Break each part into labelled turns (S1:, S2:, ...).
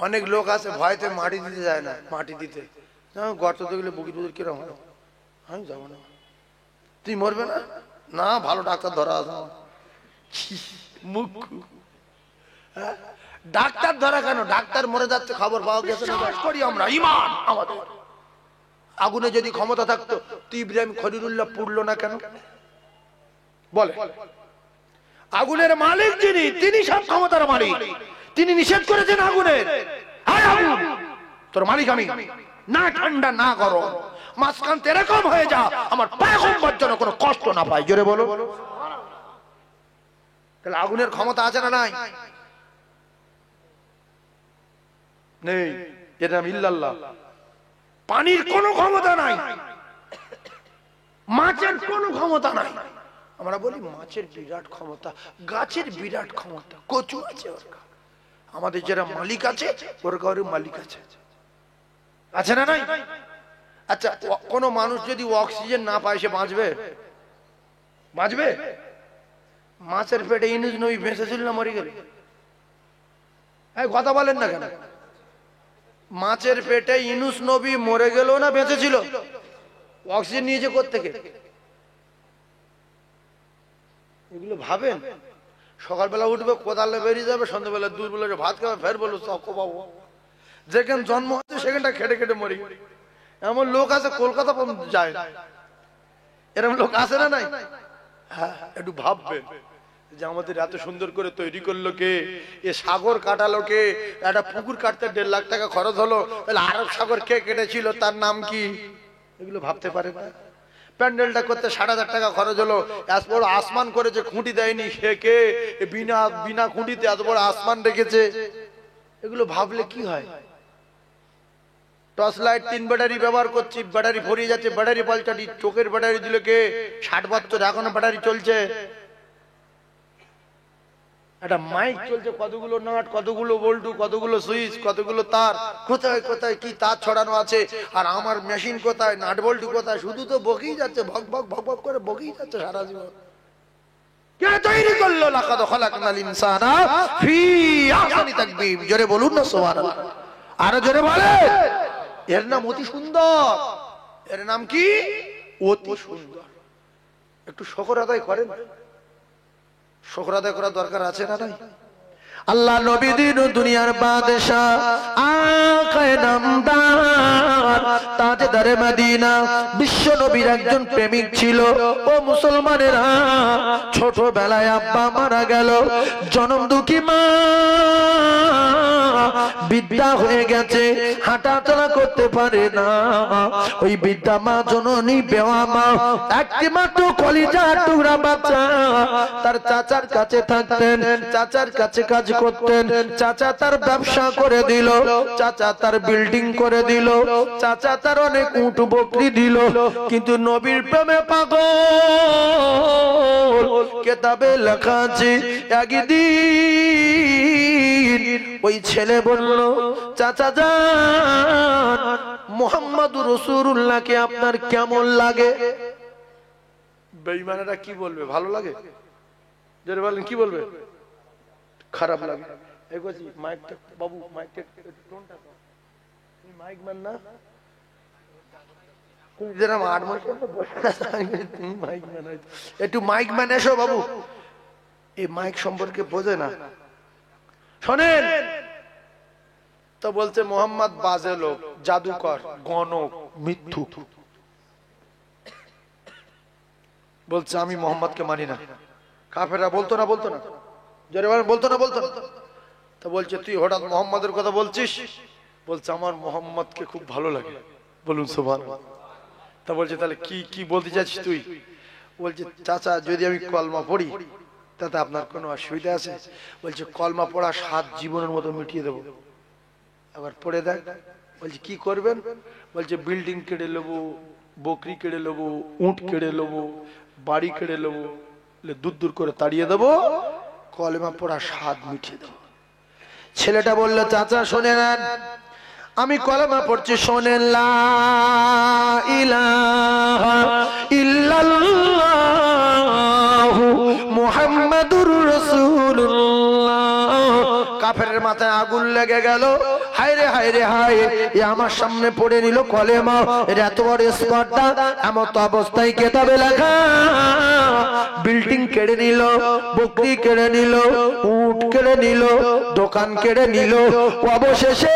S1: অনেক লোক আছে ভয়তে মাটি দিতে যায় না, মাটি দিতে গর্ত দেখলে বুকি টুকি কিরম হয়, আমি যাবো না। তুই মরবে না? না, ভালো ডাক্তার ধরা আছে। মুখ ডাক্তার ধরা কেন? ডাক্তার মরে যাচ্ছে খবর পাওয়া গেছে না, করি আমরা ঈমান আমাদের। আগুনে যদি ক্ষমতা থাকতো তুই ইব্রাহিম খলিলুল্লাহ পুড়লো না কেন? বলে আগুনের মালিক যিনি, তিনি সব ক্ষমতার মালিক, তিনি নিষেধ করেছেন আগুনের, হায় আগুন তোর মালিক আমি, না ঠান্ডা না গরম, মাঝখান এরকম হয়ে যা আমার পয়গম্বর যেন কোনো কষ্ট না পায়। জোরে বলো। তাহলে আগুনের ক্ষমতা আছে না নাই? নেই। এর নাম ইল্লাল্লাহ। পানির কোনো ক্ষমতা নাই, মাছের কোনো ক্ষমতা নাই। আমরা বলি মাছের বিরাট ক্ষমতা, গাছের বিরাট ক্ষমতা, কচু আছে ওর। আমাদের যারা মালিক আছে ওর কারো মালিক আছে, আছে না নাই? আচ্ছা, কোন মানুষ যদি অক্সিজেন না পায় সে বাঁচবে? বাঁচবে? মাছের পেটে ইউনূস নবী বেঁচেছিল না মরে গেল? কথা বলেন না কেন? মাছের পেটে ইউনূস নবী মরে গেল না বেঁচে ছিল? অক্সিজেন নিয়েছে কোত্থেকে? এগুলো ভাবেন। সকালবেলা উঠবে, কোদালে বেরিয়ে যাবে, সন্ধ্যাবেলা দুধ বলে ভাত খাবে, ফের বলো চকো বাবু। যেখানে জন্ম হচ্ছে সেখানটা খেটে খেটে মরি। এমন লোক আছে কলকাতা পর্যন্ত যায়, এরকম লোক আছে না নাই? হ্যাঁ, একটু ভাববেন যে আমাদের এত সুন্দর করে তৈরি করলো কে? এ সাগর কাটালো কে? একটা পুকুর কাটতে 1.5 লাখ টাকা খরচ হলো, তাহলে আরব সাগর কে কেটেছিল, তার নাম কি? এগুলো ভাবতে পারে না। প্যান্ডেলটা করতে 60,000 টাকা খরচ হলো, এত বড় আসমান করেছে, খুঁটি দেয়নি, সে কে? বিনা খুঁটিতে এত বড় আসমান রেখেছে। এগুলো ভাবলে কি হয়? টর্চ লাইট 3 ব্যাটারি ব্যবহার করছি, ব্যাটারি ফুরিয়ে যাচ্ছে, ব্যাটারি পাল্টাটি। চোখের ব্যাটারি দিলে কে? 60 বছর এখনো ব্যাটারি চলছে। একটা মাইক চলছে, কতগুলো নাট, কতগুলো বল্টু, কতগুলো সুইচ, কতগুলো তার, কোথায় কোথায় কি তার ছড়ানো আছে, আর আমার মেশিন কোথায়, নাট বল্টু কোথায়, শুধু তো বকেই যাচ্ছে, ভক ভক ভক ভক করে বকেই যাচ্ছে সারা জীবন। কে তৈরি করলো? লাকাদ খালাকনাল ইনসানা ফি আহসানি তাকবীম। জোরে বলুন না সুবহানাল্লাহ। আরো জোরে বলেন। এর নাম অতি সুন্দর। এর নাম কি? অতি সুন্দর। একটু শুকর আদায় করেন। শুকর আদায় করার দরকার আছে না নাই? আল্লাহ নবী দিন দুনিয়ার বাদশাহ, আকায়ে নামদার, তাজদারে মদিনা, বিশ্ব নবীর একজন প্রেমিক ছিল। ও মুসলমানেরা, ছোটবেলায় আব্বা মারা গেল, জনম দুঃখী মা বৃদ্ধা হয়ে গেছে, হাঁটা চলা করতে পারে না। ওই বৃদ্ধা মা জননী বেওয়া মা, একটি মাত্র কলিজার টুকরা বাচ্চা তার চাচার কাছে থাকতেন, চাচার কাছে কাজ করতেন। চাচা তার ব্যবসা করে দিল, চাচা তার বিল্ডিং করে দিল, চাচা তার অনেক উট বকরি দিল, কিন্তু নবীর প্রেমে পাগল। কিতাবে লেখা আছে, একদিন ওই ছেলে বলল, চাচা যান, মুহাম্মাদুর রাসূলুল্লাহকে আপনার কেমন লাগে? বেঈমানেরা কি বলবে? ভালো লাগে? যারা বলেন কি বলবে? খারাপ লাগে। এই কইছি মাইকটা বাবু, মাইকটা টোনটা কম। তুমি মাইক মান না, তুমি যারা আট মাস তুমি মাইক মান, একটু মাইক মান এসো বাবু। এই মাইক সম্পর্কে বোঝে না। শোনেন তো, বলছে মোহাম্মদ বাজে লোক, জাদুকর, গণক, মিথ্যুক। বলছে আমি মোহাম্মদকে মানি না। কাফেররা বলতো না, বলতো না, জোরে বলেন, বলতো না, বলতো না। তো বলছে তুই হঠাৎ মোহাম্মদের কথা বলছিস? বলছে আমার মোহাম্মদকে খুব ভালো লাগে। বলুন সুবহানাল্লাহ। তা বলছে তাহলে কি কি বলতে চাচ্ছিস তুই? বলছে চাচা যদি আমি কলমা পড়ি তাতে আপনার কোনো অসুবিধা আছে? বলছে কলমা পড়া 7 জীবনের মতো মিটিয়ে দেবো। আবার পড়ে দেখ। বলছে কি করবেন? বলছে বিল্ডিং কেড়ে নেবো, বকরি কেড়ে নেবো, উট কেড়ে নেবো, বাড়ি কেড়ে নেবো, দূর দূর করে তাড়িয়ে দেবো, কলমা পড়া 7 মিটিয়ে দেবো। ছেলেটা বলল চাচা শোনে নেন, আমি কলমা পড়ছি, শোনেন, লা ইলাহা ইল্লাল্লাহু মুহাম্মাদুর রাসূলুল্লাহ। কাফেরের মাথায় আগুন লেগে গেল। হায় রে হায় রে হায়, এ আমার সামনে পড়ে নিল কলেমা, এর এত বড় স্পর্ধা, এমন তো অবস্থায় কেতাবে লেখা বিল্ডিং কেড়ে নিল, বকরি কেড়ে নিল, উট কেড়ে নিল, দোকান কেড়ে নিল, অবশেষে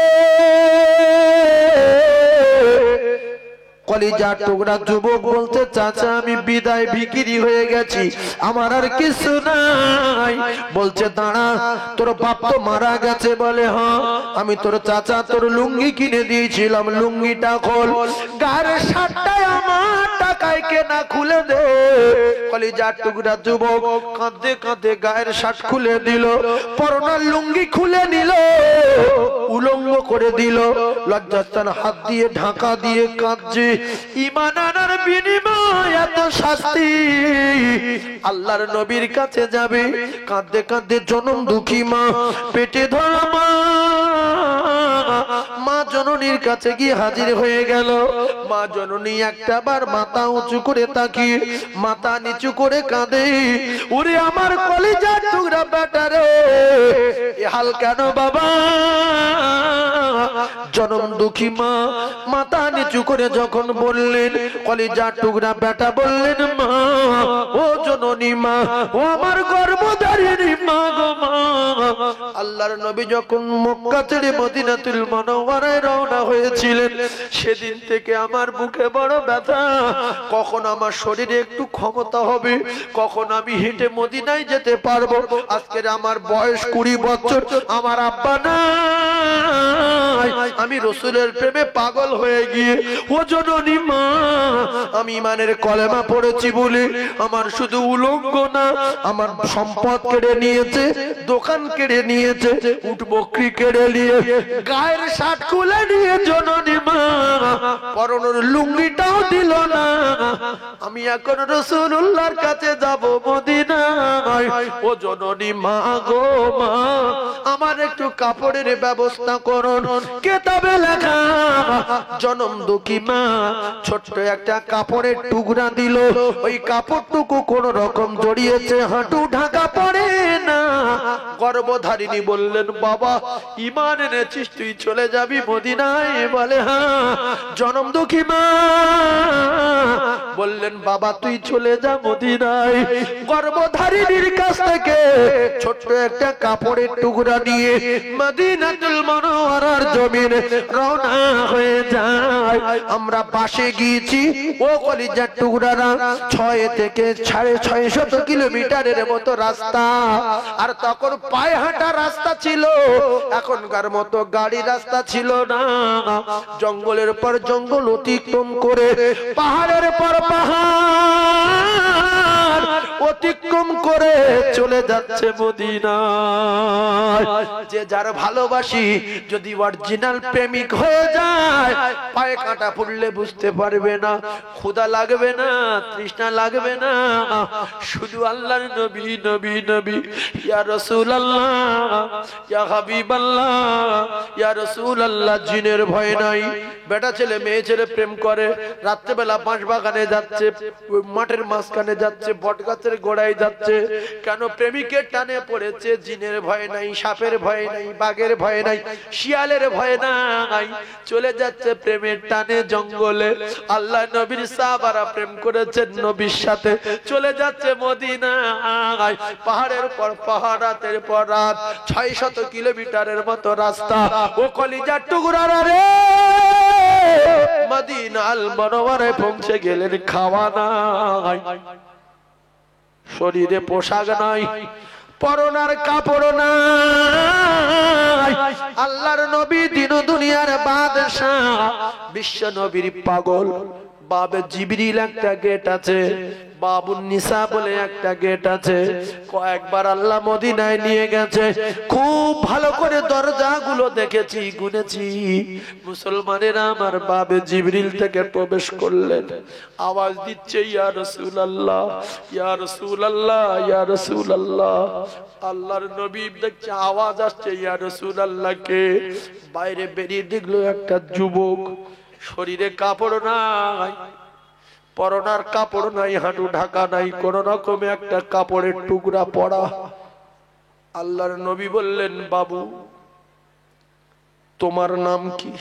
S1: কলিজার টুকরা যুবক বলতে, চাচা আমি বিদায় বিক্রি হয়ে গেছি, আমার আর কিছু নাই। বলছে দাঁড়া, তোর বাপ তো মারা গেছে। বলে হ্যাঁ, আমি তোর চাচা তোর লুঙ্গি কিনে দিয়েছিলাম, লুঙ্গিটা খোল, গায়ের শার্টটাই আমার টাকায় কেনা, খুলে দে। কলিজার টুকরা যুবক কাঁদতে কাঁদতে গায়ের শার্ট খুলে দিল, পরনার লুঙ্গি খুলে নিল, উলঙ্গ করে দিল, লজ্জাস্থান হাত দিয়ে ঢাকা দিয়ে কাঁদছে। ঈমান আনার বিনিময় এত শাস্তি, আল্লাহর নবীর কাছে যাবে, কাঁদতে কাঁদতে জনম দুঃখী মা, পেটে ধরা মা, মা জননীর কাছে গিয়ে হাজির হয়ে গেল। মা জননী একটা বার মাথা উঁচু করে তাকিয়ে মাথা নিচু করে কাঁদে, ওরে আমার কলিজার টুকরা বেটা রে, এ হাল কেন বাবা? জনম দুঃখী মা মাথা নিচু করে যখন বললেন, কলিজার টুকরা বেটা বললেন, মা ও জননী মা, ও আমার গর্ভধারিণী মা গো মা। আল্লাহর নবী যখন মক্কা ছেড়ে মদিনাতুল মুনাওয়ারায় রওনা হয়েছিলেন, সেদিন থেকে আমার বুকে বড় ব্যথা, কখন আমার শরীরে একটু ক্ষমতা হবে, কখন আমি হেঁটে মদিনায় যেতে পারবো। আজকের আমার বয়স 20 বছর, আমার আব্বা নাই, আমি রসুলের প্রেমে পাগল হয়ে গিয়ে ও জননী মা, আমি ইমানের কলেমা পড়েছি বলে আমার শুধু উলঙ্গ না, আমার সম্পদ কেড়ে নিয়েছে, দোকান কেড়ে নিয়েছে, উট বকরি কেড়ে নিয়ে, গায়ের শার্ট খুলে নিয়ে জননী মা পরনের লুঙ্গিটাও দিল না। আমি এখন রাসূলুল্লাহর কাছে যাব মদিনায়, ও জননী মা গো মা, আমার একটু কাপড়ের ব্যবস্থা করুন। কেতাবে লেখা জনম দুঃখী মা ছোট্ট একটা কাপড়ের টুকরা দিল, ওই কাপড়টুকু কোন রকম জড়িয়েছে, হাঁটু ঢাকা পড়ে না। গর্ভধারিণী বললেন, বাবা ঈমান এনেছিস, তুই চলে যাবি মদিনায়? বলে হ্যাঁ। জনম দুঃখী মা বললেন, বাবা তুই চলে যা মদিনায়। গর্ভধারিণীর কাছ থেকে ছোট্ট একটা কাপড়ের টুকরা নিয়ে মদিনাতুল মুনাওয়ারার জমিনে রওনা হয়ে যায়। আমরা পাশে গিয়েছি, ও কলিজার টুকরারা, 6 থেকে 650 কিলোমিটারের মতো রাস্তা, আর তখন পায়ে হাঁটা রাস্তা ছিল, এখনকার মতো গাড়ি রাস্তা ছিল না। জঙ্গলের পর জঙ্গল অতিক্রম করে, পাহাড়ের পর পাহাড় অতিক্রম করে চলে যাচ্ছে মদিনায়। যে যার ভালোবাসি যদি অরিজিনাল প্রেমিক হয়ে যায়, পায়ে কাঁটা পড়লে বুঝতে পারবে না, ক্ষুধা লাগবে না, তৃষ্ণা লাগবে না, শুধু আল্লাহর নবী নবী নবী, ইয়া রাসূলুল্লাহ, ইয়া হাবিবাল্লাহ, ইয়া রাসূলুল্লাহ। জিনের ভয় নাই, বেটা ছেলে মেয়ে ছেলে প্রেম করে, রাত্রেবেলা বাঁশ বাগানে যাচ্ছে, মাঠের মাঝখানে যাচ্ছে, বটগাছের গোড়ায় যাচ্ছে, কেন? প্রেমিকের টানে পড়েছে। জিনের ভয় নাই, সাপের ভয় নাই, বাঘের ভয় নাই, শিয়ালের ভয় নাই, চলে যাচ্ছে প্রেমের টানে জঙ্গলে। আল্লাহ নবীর সাহাবারা প্রেম করেছেন নবীর সাথে, চলে যাচ্ছে মদিনায়। পাহাড়ের পর পাহাড়, রাতের পর রাত, 600 কিলোমিটারের মতো রাস্তা। ও কলিজার টুকরারা রে, মদিনাল মুনাওয়ারায় পৌঁছে গেলেন, খাওয়া নাই, শরীরে পোশাক নাই, পরনার কাপড় নাই। আল্লাহর নবী দিন দুনিয়ার বাদশাহ, বিশ্ব নবীর পাগল। বাবে জিবরিল একটা গেট আছে, বাবুন নিসা বলে একটা গেট আছে, কয়েকবার আল্লাহ মদিনায় নিয়ে গেছে, খুব ভালো করে দরজাগুলো দেখেছি, গুনেছি। মুসলমানেরা আমার বাবে জিবরিল থেকে প্রবেশ করলেন, আওয়াজ দিচ্ছে, ইয়া রাসূলুল্লাহ, ইয়া রাসূলুল্লাহ, ইয়া রাসূলুল্লাহ। আল্লাহর নবী দেখছে আওয়াজ আসছে, ইয়া রাসূলুল্লাহ কে? বাইরে বেরিয়ে দেখলো একটা যুবক, শরীরে কাপড় নাই, পরনার কাপড় নাই, হাঁটু ঢাকা নাই, কোন রকমে একটা কাপড়ের টুকরা পরা। আল্লাহর নবী বললেন, বাবু তোমার নাম কি,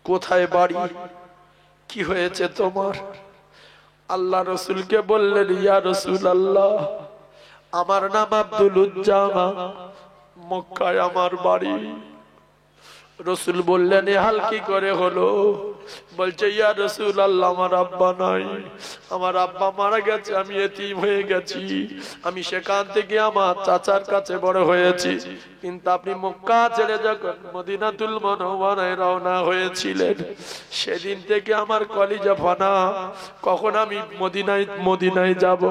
S1: কোথায় বাড়ি, কি হয়েছে তোমার? আল্লাহ রসুলকে বললেন, ইয়া রাসূলুল্লাহ, আমার নাম আব্দুল উজ্জামা, মক্কায় আমার বাড়ি। রসুল বললেন, এ হাল কি করে হলো? বলছে, ইয়া রাসূলুল্লাহ, আমার আব্বা নাই, আমার আব্বা মারা গেছে, আমি এতিম হয়ে গেছি। আমি সেখান থেকে আমার চাচার কাছে বড় হয়েছি, কিন্তু আপনি মক্কা ছেড়ে যখন মদিনাতুল মুনাওয়ারায় রওনা হয়েছিলেন, সেদিন থেকে আমার কলিজা ফানা। কখন আমি মদিনায় যাব,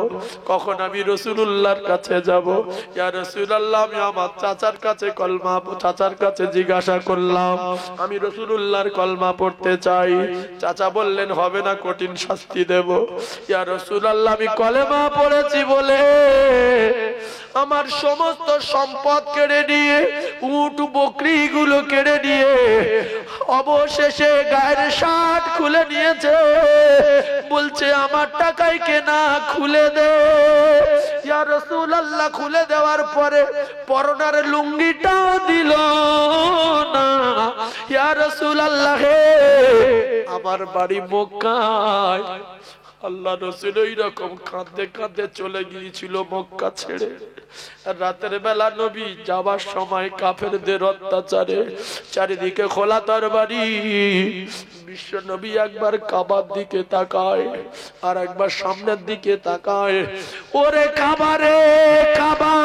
S1: কখন আমি রাসূলুল্লাহর কাছে যাব। ইয়া রাসূলুল্লাহ, আমি আমার চাচার কাছে জিজ্ঞাসা করলাম, আমি রাসূলুল্লাহর কলমা পড়তে চাই। চাচা বললেন, হবে না, কঠিন শাস্তি দেব। ইয়া রাসূলুল্লাহ, আমি কলেমা পড়েছি বলে আমার সমস্ত সম্পদ কেড়ে নিয়ে, উট বকরি গুলো কেড়ে নিয়ে, অবশেষে গায়ের শার্ট খুলে নিয়েছে। বলছে, আমার টাকায় কেনা, খুলে দে। ইয়া রাসূলুল্লাহ, খুলে দেওয়ার পরে পরনার লুঙ্গিটাও দিল না। ইয়া রাসূলুল্লাহ, হে আমার বাড়ি মক্কায়। আল্লাহ রাসূল ওই রকম কাঁদতে কাঁদতে চলে গিয়েছিল মক্কা ছেড়ে। রাতের বেলা নবী যাবার সময় কাফেরদের অত্যাচারে চারিদিকে খোলা তরবারি। বিশ্ব নবী একবার কাবার দিকে তাকায়, আর একবার সামনের দিকে তাকায়। ওরে কাবা রে কাবা,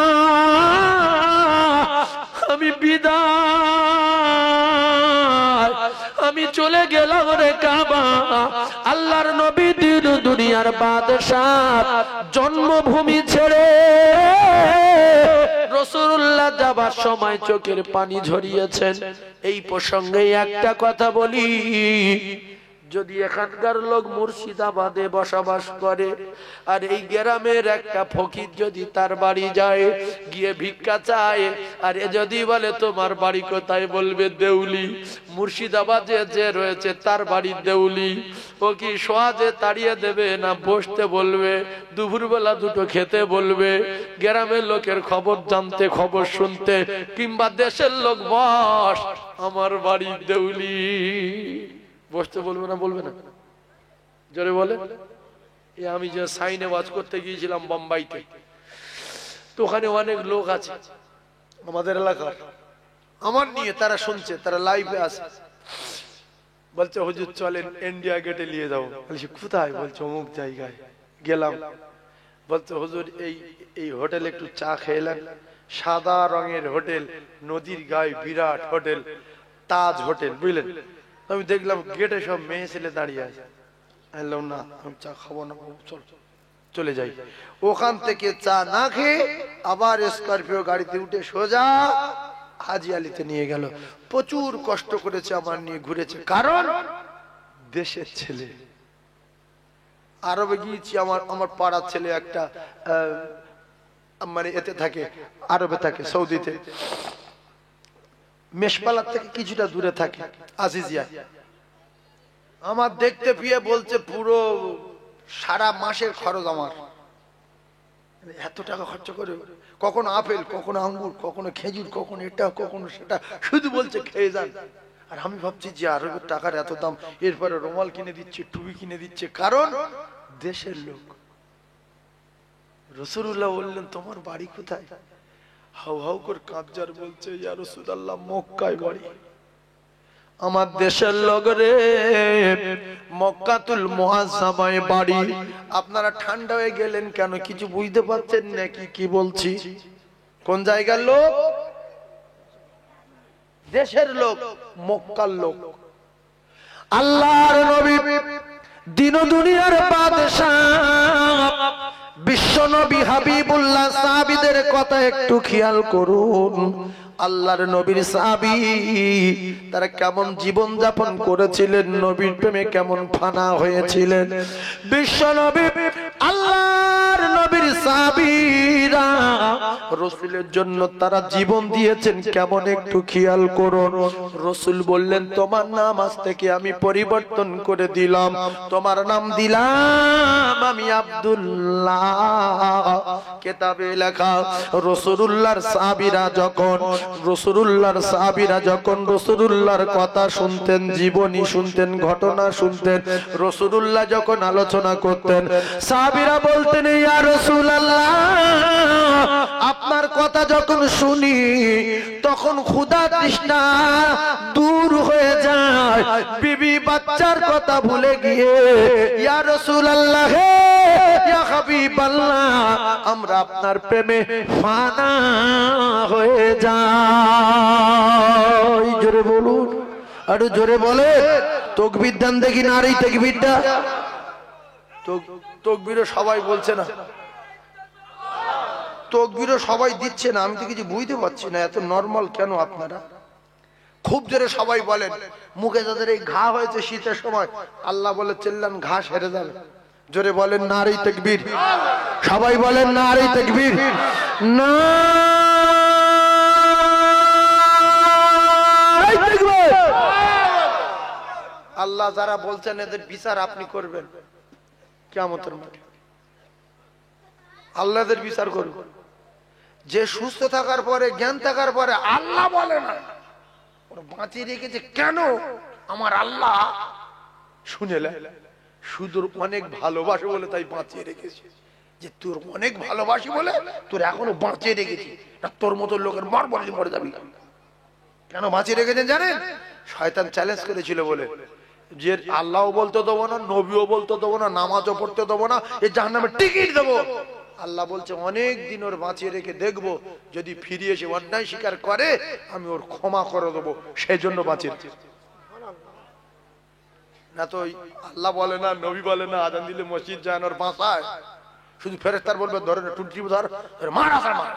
S1: আমি বিদায়, আমি চলে গেলাম রে কাবা। আল্লাহর নবী দিন দুনিয়ার বাদশাহ জন্মভূমি ছেড়ে রাসূলুল্লাহ যাবার সময় চোখের পানি ঝরিয়েছেন। এই প্রসঙ্গে একটা কথা বলি, যদি এখানকার লোক মুর্শিদাবাদে বসবাস করে, আর এই গ্রামের একটা ফকির যদি তার বাড়ি যায়, গিয়ে ভিক্ষা চায়, আর এ যদি বলে তোমার বাড়ি কোথায়, বলবে দেউলি। মুর্শিদাবাদে যে রয়েছে তার বাড়ি দেউলি। ও কি সহজে তাড়িয়ে দেবে না বসতে বলবে, দুপুরবেলা দুটো খেতে বলবে, গ্রামের লোকের খবর জানতে, খবর শুনতে, কিংবা দেশের লোক বস আমার বাড়ি দেউলি, বসতে বলবে না? বলবে না? জোরে বলে। আমি যে সাইনে ওয়াজ করতে গিয়েছিলাম বোম্বাইতে, তো ওখানে অনেক লোক আছে আমাদের এলাকার, আমার নিয়ে তারা শুনছে, তারা লাইভে আছে। বলছে, হুজুর চলেন ইন্ডিয়া গেটে নিয়ে যাবো। বলছি, কোথায়? বলছে, অমুক জায়গায়। গেলাম। বলছে, হুজুর এই হোটেলে একটু চা খেলাম, সাদা রঙের হোটেল, নদীর গায়ে বিরাট হোটেল, তাজ হোটেল, বুঝলেন? আমি দেখলাম গেটে সব মেয়ে ছেলে দাঁড়িয়ে আছে। না, আমি চা খাবো না, চলে যাই। ওখান থেকে চা না খেয়ে আবার স্করপিও গাড়িতে উঠে সোজা হাজি আলীতে নিয়ে গেল। প্রচুর কষ্ট করেছে, আমার নিয়ে ঘুরেছে, কারণ দেশের ছেলে। আরবে গিয়েছি, আমার পাড়ার ছেলে একটা মানে এতে থাকে, আরবে থাকে, সৌদিতে, মেশপালার থেকে কিছুটা দূরে থাকে, আজিজিয়া। আমার দেখতে পেয়ে বলছে, পুরো সারা মাসের খরচ আমার। এত টাকা খরচ করে, কখনো আপেল, কখনো আঙ্গুর, কখনো খেজুর, কখনো এটা, কখনো সেটা, শুধু বলছে খেয়ে যান। আর আমি ভাবছি যে আরবের টাকার এত দাম, এরপরে রুমাল কিনে দিচ্ছে, টুপি কিনে দিচ্ছে, কারণ দেশের লোক। রাসূলুল্লাহ বললেন, তোমার বাড়ি কোথায়? হাউ হাউ করে কাঁদজার বলছে, ইয়া রাসূলুল্লাহ, মক্কায় বাড়ি। আমার দেশের লোক রে, মক্কাতুল মুআজ্জামায় বাড়ি। আপনারা ঠান্ডা হয়ে গেলেন কেন? কিছু বুঝতে পারছেন নাকি কি বলছি? কোন জায়গার লোক? দেশের লোক, মক্কার লোক। আল্লাহর নবী দিন দুনিয়ার বাদশাহ বিশ্ব নবী হাবিবুল্লাহ সাহাবীদের কথা একটু খেয়াল করুন। আল্লাহর নবীর সাহাবী তারা কেমন জীবন যাপন করেছিলেন, নবীর প্রেমে কেমন ফানা হয়েছিলেন। বিশ্ব নবী আল্লাহর নবীর সাহাবীরা রাসূলের জন্য তারা জীবন দিয়েছেন কেমন একটু খেয়াল করুন। রাসূল বললেন তোমার নাম আজ থেকে আমি পরিবর্তন করে দিলাম, তোমার নাম দিলাম আমি আব্দুল্লাহ। কিতাবে লেখা রাসূলুল্লাহর সাহাবীরা যখন রাসূলুল্লাহর কথা শুনতেন, জীবনী শুনতেন, ঘটনা শুনতেন, রাসূলুল্লাহ যখন আলোচনা করতেন, সাহাবীরা বলতেন ইয়া রাসূলুল্লাহ আপনার কথা যখন শুনি তখন ক্ষুধা তৃষ্ণা দূর হয়ে যায়, বিবি বাচ্চার কথা ভুলে গিয়ে ইয়া রাসূলুল্লাহ ইয়া হাবিবাল্লাহ আমরা আপনার প্রেমে ফানা হয়ে যাই। জোরে বলুন, আরো জোরে বলে তাকবীর দেন দেখি না। আর এই তাকবীরটা তাকবীরও সবাই বলছে না, তাকবীরও সবাই দিচ্ছে না, আমি তো কিছু বুঝতে পারছি না এত নরমাল কেন আপনারা। খুব জোরে সবাই বলেন, মুখে যাদের এই ঘা হয়েছে শীতের সময় আল্লাহ বলে চিল্লান ঘা সেরে যাবে। জোরে বলেন নারী তাকবীর, সবাই বলেন নারী তাকবীর। না আল্লাহ যারা বলছেন এদের বিচার আপনি করবেন কিয়ামতের মাঠে। আল্লাহ এদের বিচার করবেন। যে সুস্থ থাকার পরে জ্ঞান থাকার পরে আল্লাহ বলে না, ওরা বাঁচিয়ে রেখেছে কেন আমার আল্লাহ শুনেলে শুধু অনেক ভালোবাসে বলে তাই বাঁচিয়ে রেখেছে। যে তোর অনেক ভালোবাসি বলে তোর এখনো বাঁচিয়ে রেখেছি, তোর মতো লোকের মার বলে মরে যাবি। কেন বাঁচিয়ে রেখেছেন জানেন? শয়তান চ্যালেঞ্জ করেছিল বলে যে আল্লাহও বলতে দেবো না, নবীও বলতে দেবো না, নামাজও পড়তে দেবো না, এই জাহান্নামের টিকিট দেবো। আল্লাহ বলছে অনেক দিন ওর বাঁচিয়ে রেখে দেখবো, যদি ফিরে এসে অন্যায় স্বীকার করে আমি ওর ক্ষমা করে দেবো, সেই জন্য বাঁচিয়ে না। তো আল্লাহ বলে না, নবী বলে না, আজান দিলে মসজিদ যায় না, ওর বাঁচায় শুধু ফেরেশতার বলবে ধরে না টুটি ধর মার আসার মার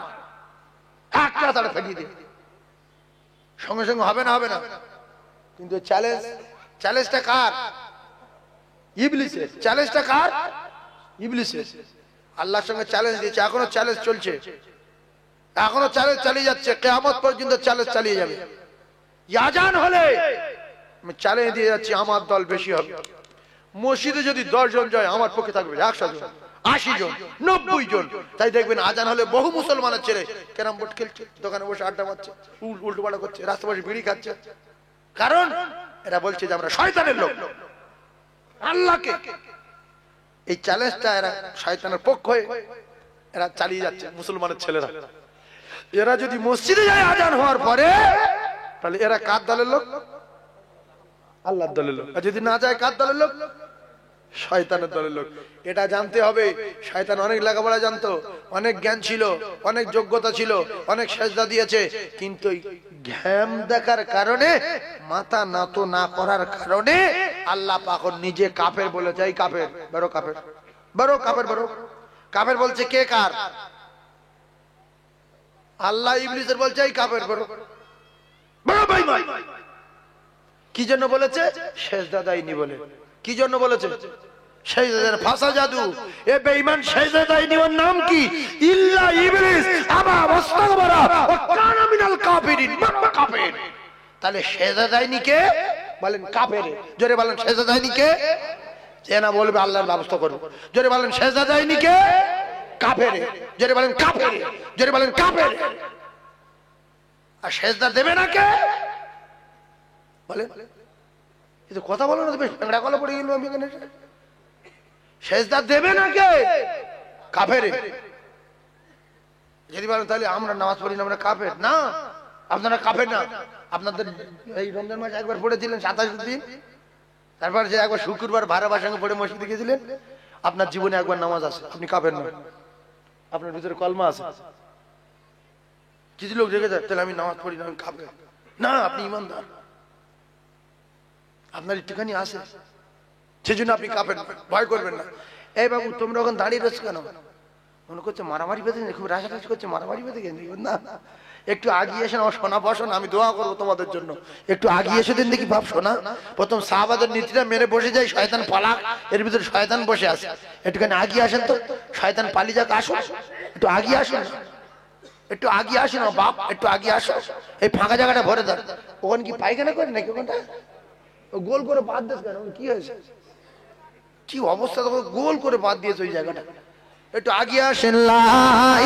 S1: একটা তাড়া ফেলিয়ে দে, সঙ্গে সঙ্গে হবে না, হবে না। কিন্তু চ্যালেঞ্জটা কার? ইবলিসের। চ্যালেঞ্জটা কার? ইবলিসের। আল্লাহর সঙ্গে চ্যালেঞ্জ দিয়েছে, এখনো চ্যালেঞ্জ চলছে, এখনো চ্যালেঞ্জ চালিয়ে যাচ্ছে, কিয়ামত পর্যন্ত চ্যালেঞ্জ চালিয়ে যাবে। আজান হলে আমি চ্যালেঞ্জ দিয়ে যাচ্ছি আমার দল বেশি হবে। মসজিদে যদি 10 জন যায় আমার পক্ষে থাকবে 100 জন, 80 জন, 90 জন। তাই দেখবেন আজান হলে বহু মুসলমানের ছেলে ক্যারাম বোর্ড খেলছে, দোকানে বসে আড্ডা মারছে, উল্টো পাল্টা করছে, রাস্তা বসে বিড়ি খাচ্ছে। কারণ এরা বলছে যে আমরা শয়তানের লোক। আল্লাহকে এই চ্যালেঞ্জটা এরা শয়তানের পক্ষ হয়ে এরা চালিয়ে যাচ্ছে মুসলমানের ছেলেরা। এরা যদি মসজিদে যায় আজান হওয়ার পরে তাহলে এরা কার দলের লোক? আল্লাহর দলের লোক। আর যদি না যায় কার দলের লোক? শয়তানের দলের লোক। এটা জানতে হবে। শয়তান অনেক লেখাপড়া জানতো, অনেক জ্ঞান ছিল, অনেক যোগ্যতা ছিল, অনেক সেজদা দিয়েছে, কিন্তু ঘ্যাম দেখার কারণে, মাথা নত না করার কারণে আল্লাহ পাক নিজে কাফের বলেছে। এই কাফের, বড় কাফের, বড় কাফের, বড় কাফের বলছে। কে কার? আল্লাহ ইবলিসের বলছে এই কাফের, বড় বড় বেঈমান। কি জন্য বলেছে? সেজদা দেয়নি বলে। কি জন্য বলেছে? সেজদা ফাসা জাদু। এ বেঈমান সেজদা দেয়নি, ওর নাম কি? ইল্লা ইবলিস আবা ওয়াস্তাকবারা ওয়া কানা মিনাল কাফিরিন। কাফের। তাহলে সেজদা দেয়নি কে? বলেন কাফের। জোরে বলেন সেজদা দেয়নি কে? যে না বলবে আল্লাহর ব্যবস্থা করব। জোরে বলেন সেজদা দেয়নি কে? কাফের। জোরে বলেন কাফের। জোরে বলেন কাফের। আর সেজদা দেবে না কে? বলেন। এই তো কথা বলো না, বেশ ঠেংড়া কলে পড়ে গেল আমি এখানে। সেজদা দেবে না কে? কাফের। যদি বলেন তাহলে আমরা নামাজ পড়ি না, আমরা কাফের না। আপনারা কাফের না। আপনাদের এই রমজান মাসে একবার পড়েছিলেন 27 দিন, তারপর যে একবার শুক্রবার ভাড়াবার সঙ্গে পড়ে মসজিদে গিয়েছিলেন, আপনার জীবনে একবার নামাজ আছে, আপনি কাফের না। আপনার ভিতরে কলমা আছে। কিছু লোক রেখে যায় তাহলে আমি নামাজ পড়ি না, আমি কাফের না। আপনি ইমানদার, আপনার একটুখানি আছে, সেজন্য আপনি কাফের। ভয় করবেন না। এই বাবু তোমরা ওখানে দাঁড়িয়ে রয়েছো কেন? মনে করছে মারামারি বেঁধে, খুব রাশারাশি করছে, মারামারি বেঁধে গেছে না। একটু আগিয়ে এসে আমার সোনা বসন, আমি দোয়া করবো তোমাদের জন্য। একটু আগিয়ে এসে দিন দেখি বাপ সোনা। প্রথম সাহাবাদের নীতিটা মেরে বসে যায়, শয়তান পালাক, এর ভিতরে শয়তান বসে আছে। একটুখানি আগিয়ে আসেন তো, শয়তান পালিয়ে যাক, আসুন একটু আগিয়ে আসুন, একটু আগিয়ে আসুন বাপ, একটু আগিয়ে আসো। এই ফাঁকা জায়গাটা ভরে দেন। ওখানে কি পায়খানা করে নাকি? ওখানটা গোল করে বাদ দিস কেন? কি হয়েছে? কি অবস্থা, তখন গোল করে বাদ দিয়েছে ওই জায়গাটা। একটু আগিয়ে আসেন। লা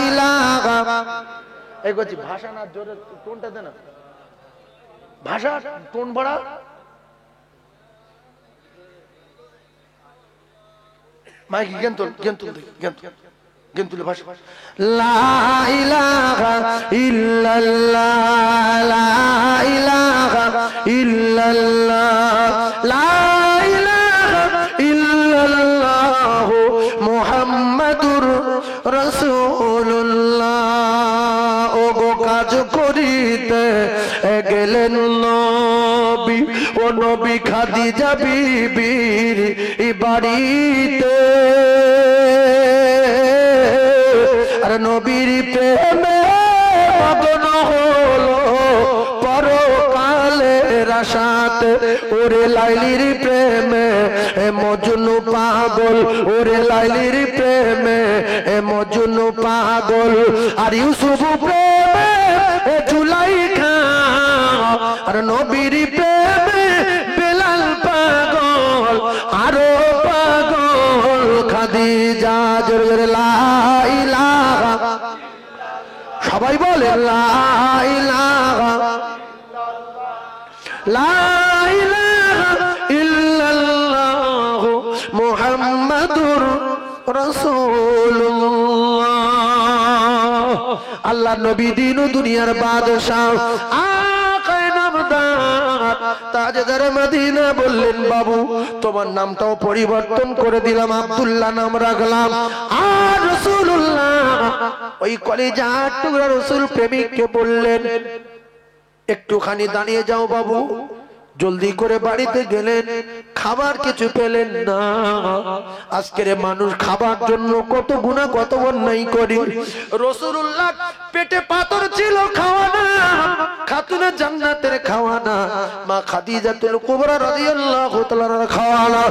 S1: ইলাহা, এই করছি ভাষা না, জোরে টোনটা দে না, ভাষা টোন বাড়া। মাইক জ্ঞান তুল, জ্ঞান তুল, জ্ঞান তুল, জ্ঞান তুলে ভাষা। লা ইলাহা ইল্লাল্লাহ, লা ইলাহা ইল্লাল্লাহ, লা ইলাহা ইল্লাল্লাহ মুহাম্মাদুর রাসূলুল্লাহ। ও গো কাজ করিতে গেলেন নবী, ও নবী খাদিজা বিবির বাড়িতে, আর নবীর প্রেমে মগ্ন হলো পরকালের আশাতে। ওরে লাইলির প্রেমে মজনু পাগল, ওরে লাইলির প্রেমে মজনু পাগল। আর ইউসুফ প্রেমে জুলাইখা, আর নবীর প্রেমে বেলাল পাগল, আরো পাগল খাদিজা। জোরে জোরে লা ইলাহা, সবাই বলে লা ইলাহা, লা ইলাহা ইল্লাল্লাহ মুহাম্মাদুর রাসূলুল্লাহ। আল্লাহ নবী দিন ও দুনিয়ার বাদশাহ, আকায়ে নামদার, তাজদার মদিনা বললেন বাবু তোমার নামটাও পরিবর্তন করে দিলাম, আব্দুল্লাহ নাম রাখলাম। আর রাসূলুল্লাহ ওই কলিজার টুকরা রাসূল প্রেমিককে বললেন একটুখানি দাঁড়িয়ে যাও বাবু। জলদি করে বাড়িতে গেলেন, খাবার কিছু পেলেন না। আজকের মানুষ খাবার জন্য কত গুনাহ কত অন্যায় করে। রাসূলুল্লাহ পেটে পাথর ছিল, খাওয়া না, খাতুনে জান্নাতের খাওয়া না, মা খাদিজাতুল কুবরা রাদিয়াল্লাহু তাআলার খাওয়া না।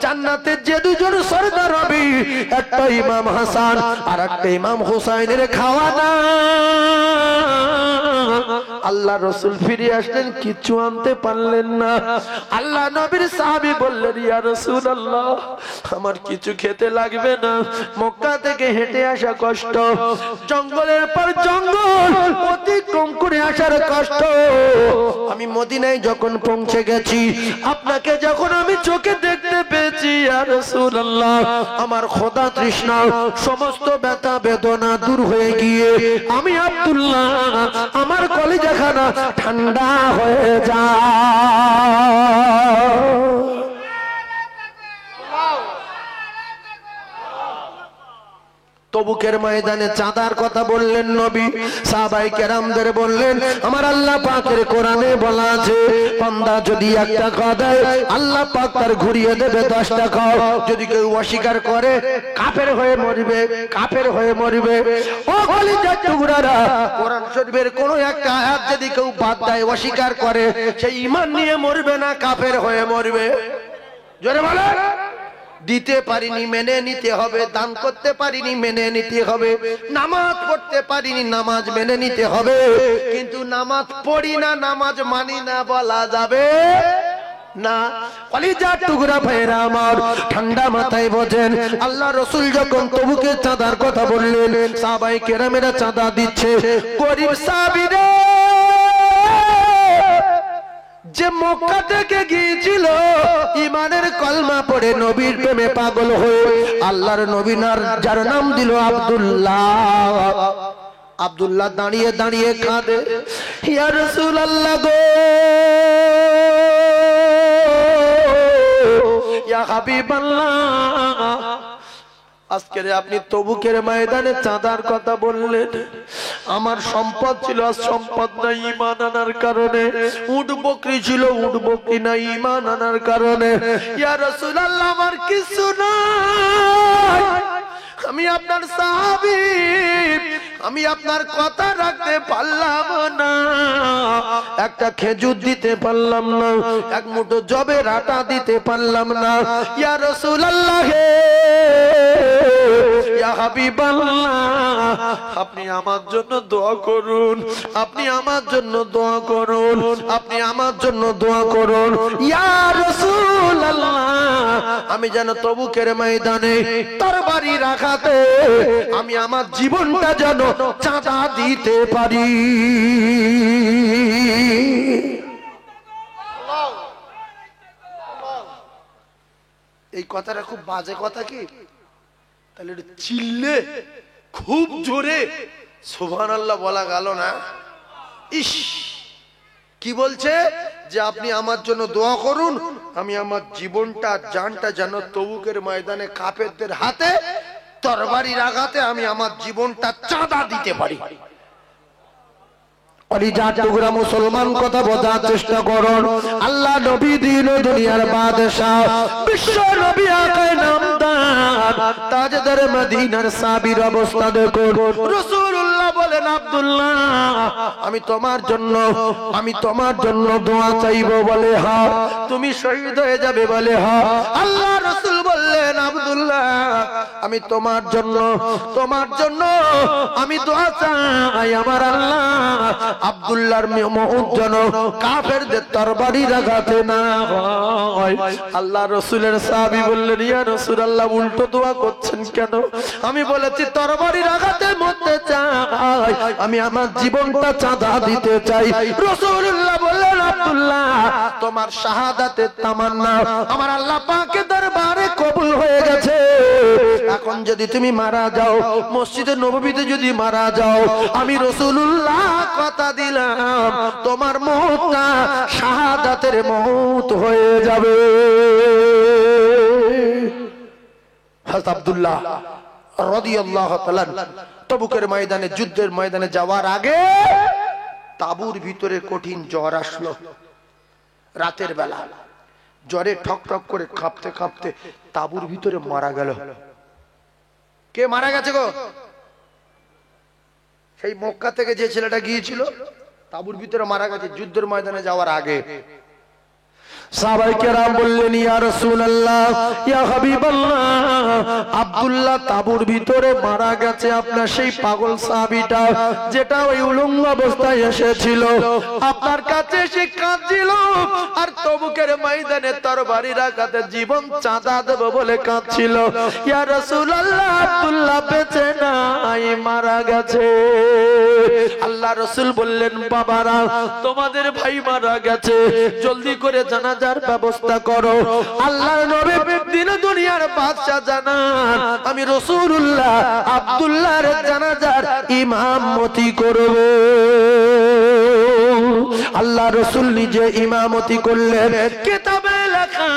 S1: জান্নাতের যে দুজন সরদার হবে, একটা ইমাম হাসান আর একটা ইমাম হুসাইনের খাওয়া না। আল্লাহ রাসূল ফিরে আসলেন, কিছু আনতে পারলেন না। আল্লাহ নবীর সাহাবী বললেন ইয়া রাসূলুল্লাহ আমার কিছু খেতে লাগবে না, মক্কা থেকে হেঁটে আসা কষ্ট, জঙ্গলের পর জঙ্গল অতিক্রম করে আসার কষ্ট। আমি মদিনায় যখন পৌঁছে গেছি, আপনাকে যখন আমি চোখে দেখতে পেয়েছি ইয়া রাসূলুল্লাহ আমার খোদা তৃষ্ণা সমস্ত ব্যথা বেদনা দূর হয়ে গিয়ে আমি আব্দুল্লাহ আমার কলিজাখানা ঠান্ডা হয়ে যায়। তবুকের ময়দানে চাঁদার কথা বললেন নবী, সাহাবায়ে কেরামদের বললেন আমার আল্লাহ পাকের কোরআনে বলা আছে বান্দা যদি এক টাকা দেয় আল্লাহ পাক তার ঘুরিয়ে দেবে 10 টাকা। যদি কেউ অস্বীকার করে কাফের হয়ে মরবে, কাফের হয়ে মরবে। ও কলিজার টুকরারা, কোরআন শরীফের কোন একটা আয়াত যদি কেউ বাদ দেয় অস্বীকার করে, সে ঈমান নিয়ে মরবে না, কাফের হয়ে মরবে। জোরে বলেন। দিতে পারিনি মেনে নিতে হবে, দান করতে পারিনি মেনে নিতে হবে, নামাজ পড়তে পারিনি নামাজ মেনে নিতে হবে, কিন্তু নামাজ পড়ি না নামাজ মানি না বলা যাবে না। কলিজার টুকরা ভাইরা আমার ঠান্ডা মাথায় বোঝেন, আল্লাহ রাসূল যখন তবুকের চাঁদার কথা বললেন, সাহাবায়ে কেরামেরা চাঁদা দিচ্ছে। গরিব সাহাবীরা যে মক্কা থেকে গিয়েছিল ঈমানের কলমা পড়ে নবীর প্রেমে পাগল হয়ে, আল্লাহর নবী যার নাম দিল আব্দুল্লাহ, আব্দুল্লাহ দাঁড়িয়ে দাঁড়িয়ে কাঁদে, ইয়া রাসূলুল্লাহ গো, ইয়া হাবিবাল্লাহ, আজকে আপনি তবুকের ময়দানে চাঁদার কথা বললেন, আমার সম্পদ ছিল আর সম্পদ নাই ঈমান আনার কারণে, উট বকরি ছিল উট বকরি নাই ঈমান আনার কারণে। ইয়া রাসূলুল্লাহ আমার কিছু নাই, আমি আপনার সাহাবী, আমি আপনার কথা রাখতে পারলাম না, একটা খেজুর দিতে পারলাম না, এক মুঠো জবের আটা দিতে পারলাম না। ইয়া রাসূলুল্লাহ হে, ইয়া হাবিবাল্লাহ, আপনি আমার জন্য দোয়া করুন, আপনি আমার জন্য দোয়া করুন, আপনি আমার জন্য দোয়া করুন। ইয়া রাসূলুল্লাহ, আমি যেন তবুকের ময়দানে তরবারি রাখাতে আমি আমার জীবনটা যেন চাঁদা দিতে পারি। এই কথাটা খুব বাজে কথা কি? তাহলে চিল্লে খুব জোরে সুবহানাল্লাহ বলা গেল না? ইস, কি বলছে যে আপনি আমার জন্য দোয়া করুন, আমি আমার জীবনটা জানটা যেন তবুকের ময়দানে কাফেরদের হাতে তরবারির আঘাতে আমি আমার জীবনটা চাঁদা দিতে পারি। টুকরা মুসলমান কথা বোঝার চেষ্টা করুন। আল্লাহ নবী দিন দুনিয়ার বাদশাহ, বিশ্ব নবী আকায়ে নামদার, তাজদার মদিনার সাহাবীর অবস্থা দেখুন। রাসূলুল্লাহ বলেন, আব্দুল্লাহ আমি তোমার জন্য দোয়া চাইবো। বলে হ্যাঁ। তুমি শহীদ হয়ে যাবে? বলে হ্যাঁ। আল্লাহ রাসূল বললেন, আব্দুল্লাহ আমি তোমার জন্য আমি দোয়া চাই, আমার আল্লাহ আব্দুল্লাহর মউত যেন কাফেরদের তরবারির আঘাতে না হয়। আল্লাহ রাসূলের সাহাবী বললেন, ইয়া রাসূলুল্লাহ উল্টো দোয়া করছেন কেন? আমি বলেছি তরবারির আঘাতে মরতে চাই, আমি আমার জীবনটা চাঁদা দিতে চাই। রাসূলুল্লাহ বললেন, আব্দুল্লাহ তোমার শাহাদাতের তামান্না আমার আল্লাহ পাকের দরবারে কবুল হয়ে গেছে। এখন যদি তুমি মারা যাও, মসজিদে নববীতে যদি মারা যাও, আমি রাসূলুল্লাহ কথা দিলাম তোমার মওতটা শাহাদাতের মওত হয়ে যাবে। হযরত আব্দুল্লাহ রাদিয়াল্লাহু তাআলা তবুকের ময়দানে, যুদ্ধের ময়দানে যাওয়ার আগে তাবুর ভিতরে কঠিন জ্বর আসলো। রাতের বেলা জ্বরে ঠক ঠক করে কাঁপতে কাঁপতে তাবুর ভিতরে মারা গেল। কে মারা গেছে গো? সেই মক্কা থেকে যে ছেলেটা গিয়েছিল তাবুর ভিতরে মারা গেছে যুদ্ধের ময়দানে যাওয়ার আগে। সাহাবায়ে কেরাম বললেন, ইয়া রাসূলুল্লাহ, ইয়া হাবিবাল্লাহ, আব্দুল্লাহ তাবুর ভিতরে মারা গেছে। আপনার সেই পাগল সাহাবীটা যেটা ওই উলঙ্গ অবস্থায় এসেছিল আপনার কাছে, সে কাঁদছিল আর তবুকের ময়দানে তরবারির আঘাতে জীবন চাঁদা দেব বলে কাঁদছিল। ইয়া রাসূলুল্লাহ, আব্দুল্লাহ বেঁচে নাই, মারা গেছে। আল্লাহ রাসূল বললেন, বাবারা তোমাদের ভাই মারা গেছে, জলদি করে জানাজার ব্যবস্থা করো। আল্লাহর নবী দিন দুনিয়ার বাদশা জানান, আমি রাসূলুল্লাহ আব্দুল্লাহর জানাজার ইমামতি করব। আল্লাহ রাসূল নিজে ইমামতি করলেন। কিতাবে লেখা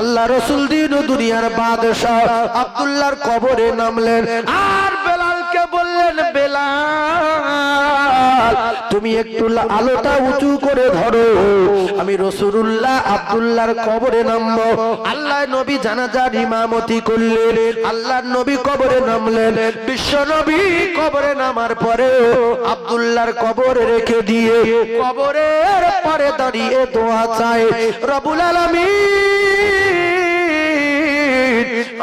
S1: আল্লাহ রাসূল দিন দুনিয়ার বাদশা আব্দুল্লাহর কবরে নামলেন আর বেলালকে বললেন, বেলাল তুমি একটু আলোটা উঁচু করে ধরো, আমি রাসূলুল্লাহ আব্দুল্লাহর কবরে নামবো। আল্লাহ নবী জানাজার ইমামতি করলেন। আল্লাহর নবী কবরে নামলেন। বিশ্ব নবী কবরে নামার পরে আব্দুল্লাহর কবরে রেখে দিয়ে কবরের পরে দাঁড়িয়ে দোয়া চায়, রব্বুল আলামিন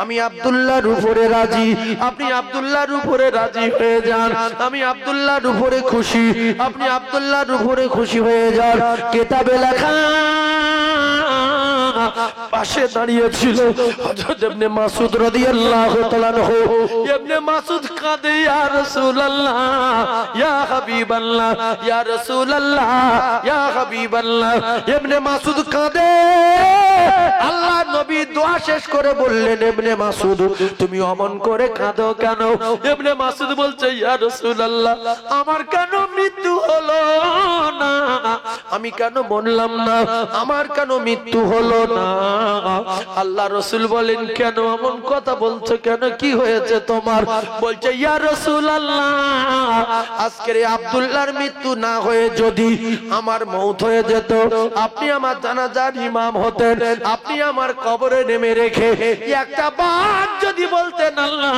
S1: আমি আব্দুল্লাহর উপরে রাজি, আপনি আব্দুল্লাহর উপরে রাজি হয়ে যান, আমি আব্দুল্লাহর উপরে খুশি, আপনি আব্দুল্লাহর উপরে খুশি হয়ে যান। কিতাবে লেখা পাশে দাঁড়িয়ে ছিল হযরত ইবনে মাসউদ রাদিয়াল্লাহু তাআলা আনহু। ইবনে মাসউদ কাঁদে, ইয়া রাসূলুল্লাহ, ইয়া হাবিবাল্লাহ, ইয়া রাসূলুল্লাহ, ইয়া হাবিবাল্লাহ। ইবনে মাসউদ কাঁদে। আল্লাহ নবী দোয়া শেষ করে বললেন, ইবনে মাসউদ তুমি অমন করে কাঁদো কেন? ইবনে মাসউদ বলছে, ইয়া রাসূলুল্লাহ আমার কেন মৃত্যু হলো না?
S2: আমি কেন মরলাম না, আমার কেন মৃত্যু হলো না? আল্লাহ রাসূল বলেন, কেন এমন কথা বলছো, কেন কি হয়েছে তোমার? বলছে, ইয়া রাসূলুল্লাহ, আজকের এই আব্দুল্লাহর মৃত্যু না হয়ে যদি আমার মওত হয়ে যেত, আপনি আমার জানাজার ইমাম হতেন, আপনি আমার কবরে নেমে রেখে একটা বার যদি বলতেন, আল্লাহ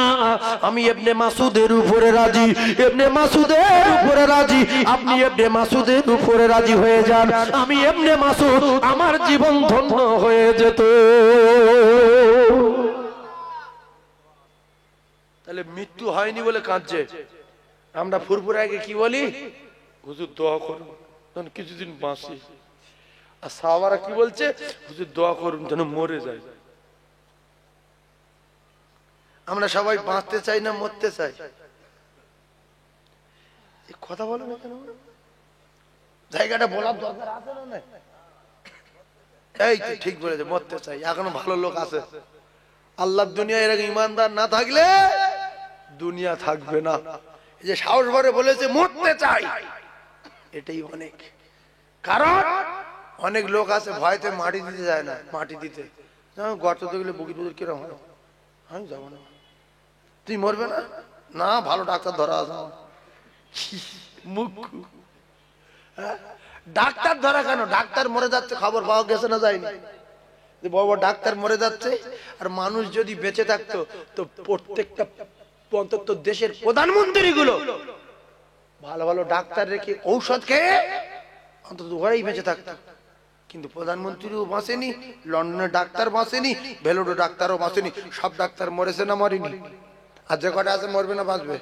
S2: আমি ইবনে মাসউদের উপরে রাজি, ইবনে মাসউদের উপরে রাজি, আপনি ইবনে মাসউদের উপরে রাজি হয়ে যান, আমি ইবনে মাসউদ, আমার জীবন ধন্য হয়ে যেত।
S1: তাহলে মৃত্যু হয়নি বলে কাঁদছে। আমরা ফুরফুরে আগে কি বলি? হুজুর দোয়া করুন যেন কিছুদিন বাঁচি। আর সাহাবারা কি বলছে? হুজুর দোয়া করুন যেন মরে যায়। আমরা সবাই বাঁচতে চাই না মরতে চাই? কথা বলো না কেন? জায়গাটা বলার দরকার আছে না? এই তো ঠিক বলেছে, মরতে চাই। এখনো ভালো লোক আছে। আল্লাহর দুনিয়া এরকম ইমানদার না থাকলে দুনিয়া থাকবে না। এই যে সাহস ভরে বলেছে মরতে চাই, এটাই অনেক। কারণ অনেক লোক আছে ভয়তে মাটি দিতে যায় না। মাটি দিতে গর্ত দেখলে বুকি বুকি কিরম হয়, আমি যাবো না। তুই মরবে না? না, ভালো ডাক্তার ধরা আছে। মুখ ডাক্তার ধরা কেন? ডাক্তার মরে যাচ্ছে, খবর পাওয়া গেছে না যায়নি? বাবা ডাক্তার মরে যাচ্ছে। আর মানুষ যদি বেঁচে থাকতো তো প্রত্যেকটা অন্তত দেশের প্রধানমন্ত্রী গুলো ভালো ভালো ডাক্তার রেখে ঔষধ খেয়ে অন্তত ওরাই বেঁচে থাকতো। কিন্তু প্রধানমন্ত্রীও বাঁচেনি, লন্ডনের ডাক্তার বাঁচেনি, ভেলোরের ডাক্তারও বাঁচেনি। সব ডাক্তার মরেছে না মরেনি? আর যে কটা আছে মরবে না বাঁচবে?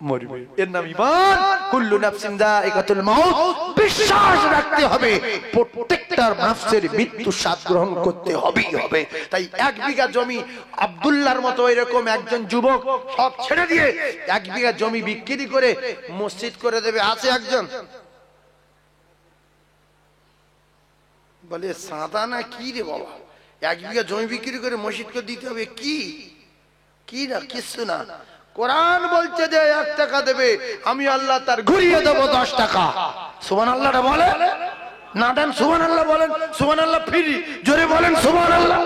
S1: মরবে। এর নাম ঈমান। কুল্লু নাফসিন যায়িকাতুল মাউত। বিশ্বাস রাখতে হবে প্রত্যেকটা নফসের মৃত্যু স্বাদ গ্রহণ করতে হবেই হবে। তাই 1 বিঘা জমি আব্দুল্লাহর মতো এরকম একজন যুবক সব ছেড়ে দিয়ে 1 বিঘা জমি বিক্রি করে মসজিদ করে দেবে। আছে একজন বলে সাদা না কি রে বাবা, 1 বিঘা জমি বিক্রি করে মসজিদ করে দিতে হবে? কি কি না, কিছু না। কোরআন বলছে যে 1 টাকা দেবে, আমি আল্লাহ তার ঘুরিয়ে দেবো 10 টাকা। সুবহানাল্লাহটা বলে না? দেন সুবহানাল্লাহ বলেন। সুবহানাল্লাহ ফ্রি, জোরে বলেন সুবহানাল্লাহ।